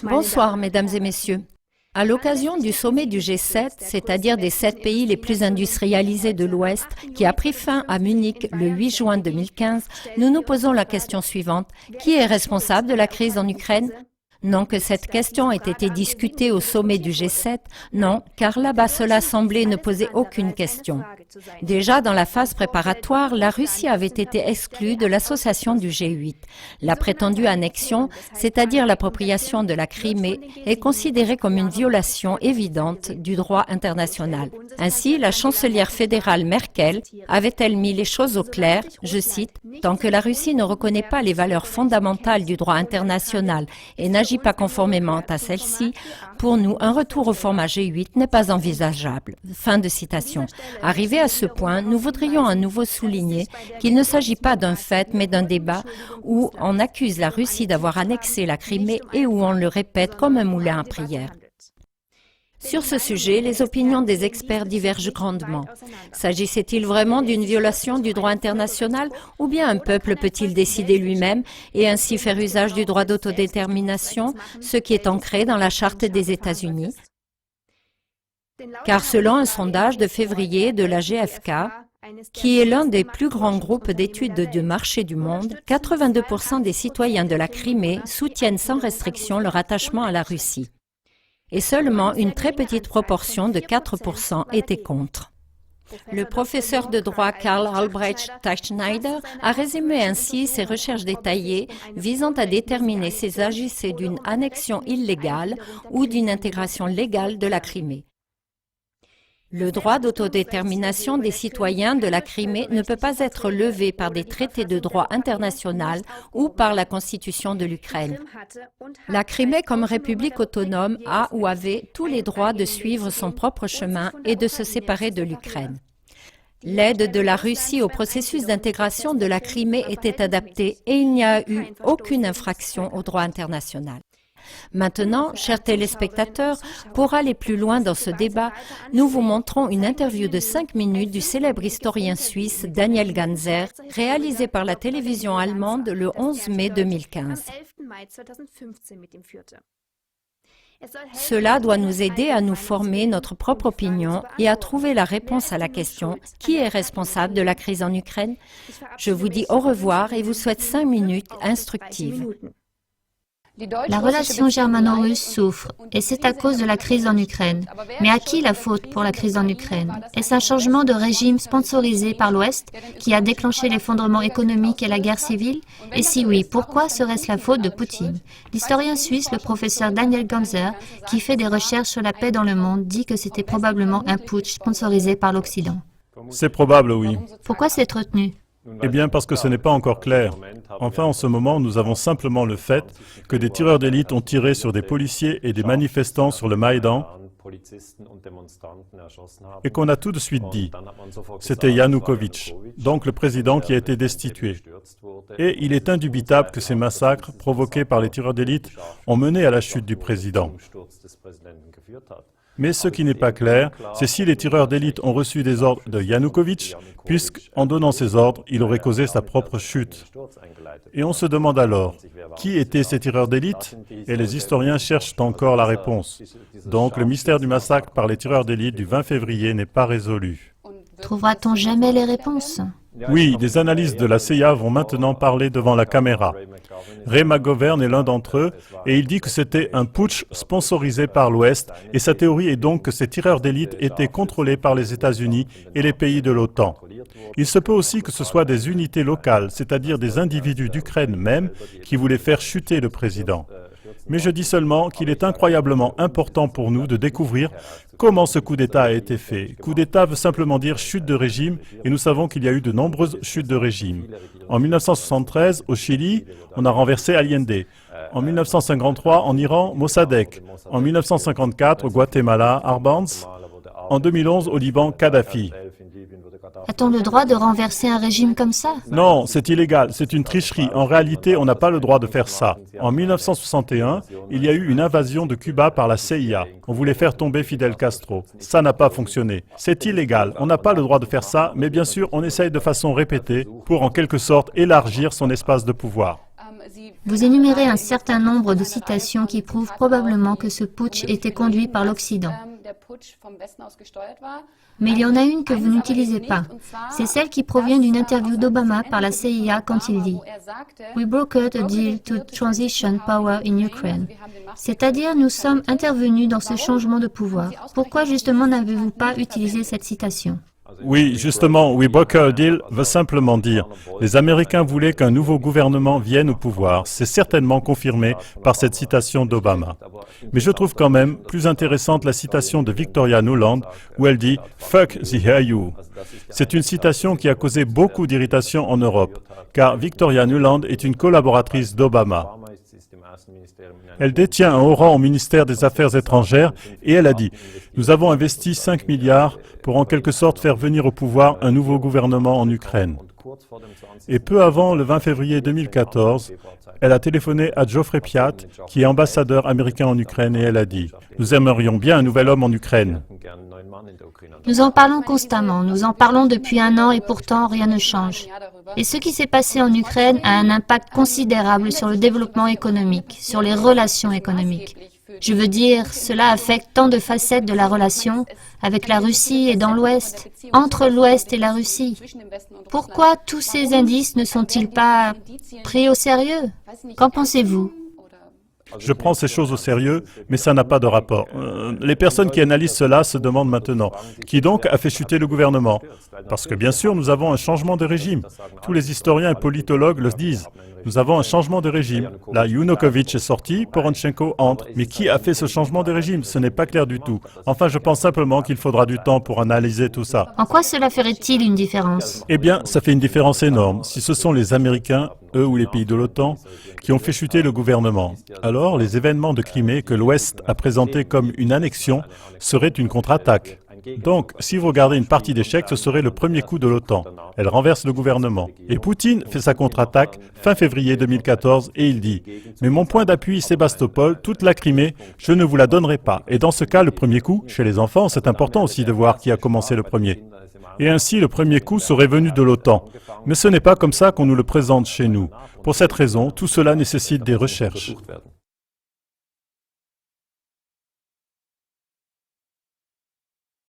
Bonsoir, mesdames et messieurs. À l'occasion du sommet du G7, c'est-à-dire des 7 pays les plus industrialisés de l'Ouest, qui a pris fin à Munich le 8 juin 2015, nous nous posons la question suivante. Qui est responsable de la crise en Ukraine ? Non que cette question ait été discutée au sommet du G7, non, car là-bas cela semblait ne poser aucune question. Déjà dans la phase préparatoire, la Russie avait été exclue de l'association du G8. La prétendue annexion, c'est-à-dire l'appropriation de la Crimée, est considérée comme une violation évidente du droit international. Ainsi, la chancelière fédérale Merkel avait-elle mis les choses au clair, je cite, « Tant que la Russie ne reconnaît pas les valeurs fondamentales du droit international et n'agit pas conformément à celle-ci, pour nous, un retour au format G8 n'est pas envisageable. » Fin de citation. Arrivé à ce point, nous voudrions à nouveau souligner qu'il ne s'agit pas d'un fait, mais d'un débat où on accuse la Russie d'avoir annexé la Crimée et où on le répète comme un moulin à prière. Sur ce sujet, les opinions des experts divergent grandement. S'agissait-il vraiment d'une violation du droit international ou bien un peuple peut-il décider lui-même et ainsi faire usage du droit d'autodétermination, ce qui est ancré dans la Charte des États-Unis? Car selon un sondage de février de la GfK, qui est l'un des plus grands groupes d'études de marché du monde, 82% des citoyens de la Crimée soutiennent sans restriction leur attachement à la Russie. Et seulement une très petite proportion de 4% était contre. Le professeur de droit Karl Albrecht Teichschneider a résumé ainsi ses recherches détaillées visant à déterminer s'il s'agissait d'une annexion illégale ou d'une intégration légale de la Crimée. Le droit d'autodétermination des citoyens de la Crimée ne peut pas être levé par des traités de droit international ou par la Constitution de l'Ukraine. La Crimée, comme république autonome, a ou avait tous les droits de suivre son propre chemin et de se séparer de l'Ukraine. L'aide de la Russie au processus d'intégration de la Crimée était adaptée et il n'y a eu aucune infraction au droit international. Maintenant, chers téléspectateurs, pour aller plus loin dans ce débat, nous vous montrons une interview de 5 minutes du célèbre historien suisse Daniel Ganser, réalisée par la télévision allemande le 11 mai 2015. Cela doit nous aider à nous former notre propre opinion et à trouver la réponse à la question « Qui est responsable de la crise en Ukraine ?» Je vous dis au revoir et vous souhaite 5 minutes instructives. La relation germano-russe souffre, et c'est à cause de la crise en Ukraine. Mais à qui la faute pour la crise en Ukraine? Est-ce un changement de régime sponsorisé par l'Ouest qui a déclenché l'effondrement économique et la guerre civile? Et si oui, pourquoi serait-ce la faute de Poutine? L'historien suisse, le professeur Daniel Ganser, qui fait des recherches sur la paix dans le monde, dit que c'était probablement un putsch sponsorisé par l'Occident. C'est probable, oui. Pourquoi s'être retenu? Eh bien, parce que ce n'est pas encore clair. Enfin, en ce moment, nous avons simplement le fait que des tireurs d'élite ont tiré sur des policiers et des manifestants sur le Maïdan et qu'on a tout de suite dit « c'était Yanukovych, donc le président qui a été destitué ». Et il est indubitable que ces massacres provoqués par les tireurs d'élite ont mené à la chute du président. Mais ce qui n'est pas clair, c'est si les tireurs d'élite ont reçu des ordres de Yanukovych, puisqu'en donnant ces ordres, il aurait causé sa propre chute. Et on se demande alors, qui étaient ces tireurs d'élite? Et les historiens cherchent encore la réponse. Donc le mystère du massacre par les tireurs d'élite du 20 février n'est pas résolu. Trouvera-t-on jamais les réponses? Oui, des analystes de la CIA vont maintenant parler devant la caméra. Ray McGovern est l'un d'entre eux et il dit que c'était un putsch sponsorisé par l'Ouest et sa théorie est donc que ces tireurs d'élite étaient contrôlés par les États-Unis et les pays de l'OTAN. Il se peut aussi que ce soit des unités locales, c'est-à-dire des individus d'Ukraine même, qui voulaient faire chuter le président. Mais je dis seulement qu'il est incroyablement important pour nous de découvrir comment ce coup d'État a été fait. Coup d'État veut simplement dire chute de régime et nous savons qu'il y a eu de nombreuses chutes de régime. En 1973, au Chili, on a renversé Allende. En 1953, en Iran, Mossadegh. En 1954, au Guatemala, Arbenz. En 2011, au Liban, Kadhafi. A-t-on le droit de renverser un régime comme ça? Non, c'est illégal, c'est une tricherie. En réalité, on n'a pas le droit de faire ça. En 1961, il y a eu une invasion de Cuba par la CIA. On voulait faire tomber Fidel Castro. Ça n'a pas fonctionné. C'est illégal, on n'a pas le droit de faire ça, mais bien sûr, on essaye de façon répétée pour en quelque sorte élargir son espace de pouvoir. Vous énumérez un certain nombre de citations qui prouvent probablement que ce putsch était conduit par l'Occident. Mais il y en a une que vous n'utilisez pas. C'est celle qui provient d'une interview d'Obama par la CIA quand il dit « We brokered a deal to transition power in Ukraine ». C'est-à-dire, nous sommes intervenus dans ce changement de pouvoir. Pourquoi justement n'avez-vous pas utilisé cette citation ? Oui, justement, We broker a deal veut simplement dire les Américains voulaient qu'un nouveau gouvernement vienne au pouvoir. C'est certainement confirmé par cette citation d'Obama. Mais je trouve quand même plus intéressante la citation de Victoria Nuland où elle dit « Fuck the EU ». C'est une citation qui a causé beaucoup d'irritation en Europe, car Victoria Nuland est une collaboratrice d'Obama. Elle détient un haut rang au ministère des Affaires étrangères et elle a dit « Nous avons investi 5 milliards pour en quelque sorte faire venir au pouvoir un nouveau gouvernement en Ukraine. » Et peu avant le 20 février 2014, elle a téléphoné à Geoffrey Piat, qui est ambassadeur américain en Ukraine, et elle a dit « Nous aimerions bien un nouvel homme en Ukraine. » Nous en parlons constamment, nous en parlons depuis 1 an et pourtant rien ne change. Et ce qui s'est passé en Ukraine a un impact considérable sur le développement économique, sur les relations économiques. Je veux dire, cela affecte tant de facettes de la relation avec la Russie et dans l'Ouest, entre l'Ouest et la Russie. Pourquoi tous ces indices ne sont-ils pas pris au sérieux? Qu'en pensez-vous? Je prends ces choses au sérieux, mais ça n'a pas de rapport. Les personnes qui analysent cela se demandent maintenant, qui donc a fait chuter le gouvernement? Parce que bien sûr, nous avons un changement de régime. Tous les historiens et politologues le disent. Nous avons un changement de régime. Là, Yanukovych est sorti, Poronchenko entre. Mais qui a fait ce changement de régime? Ce n'est pas clair du tout. Enfin, je pense simplement qu'il faudra du temps pour analyser tout ça. En quoi cela ferait-il une différence? Eh bien, ça fait une différence énorme. Si ce sont les Américains, eux ou les pays de l'OTAN, qui ont fait chuter le gouvernement, alors les événements de Crimée que l'Ouest a présentés comme une annexion seraient une contre-attaque. Donc, si vous regardez une partie d'échec, ce serait le premier coup de l'OTAN. Elle renverse le gouvernement. Et Poutine fait sa contre-attaque fin février 2014 et il dit « Mais mon point d'appui, Sébastopol, toute la Crimée, je ne vous la donnerai pas. » Et dans ce cas, le premier coup, chez les enfants, c'est important aussi de voir qui a commencé le premier. Et ainsi, le premier coup serait venu de l'OTAN. Mais ce n'est pas comme ça qu'on nous le présente chez nous. Pour cette raison, tout cela nécessite des recherches.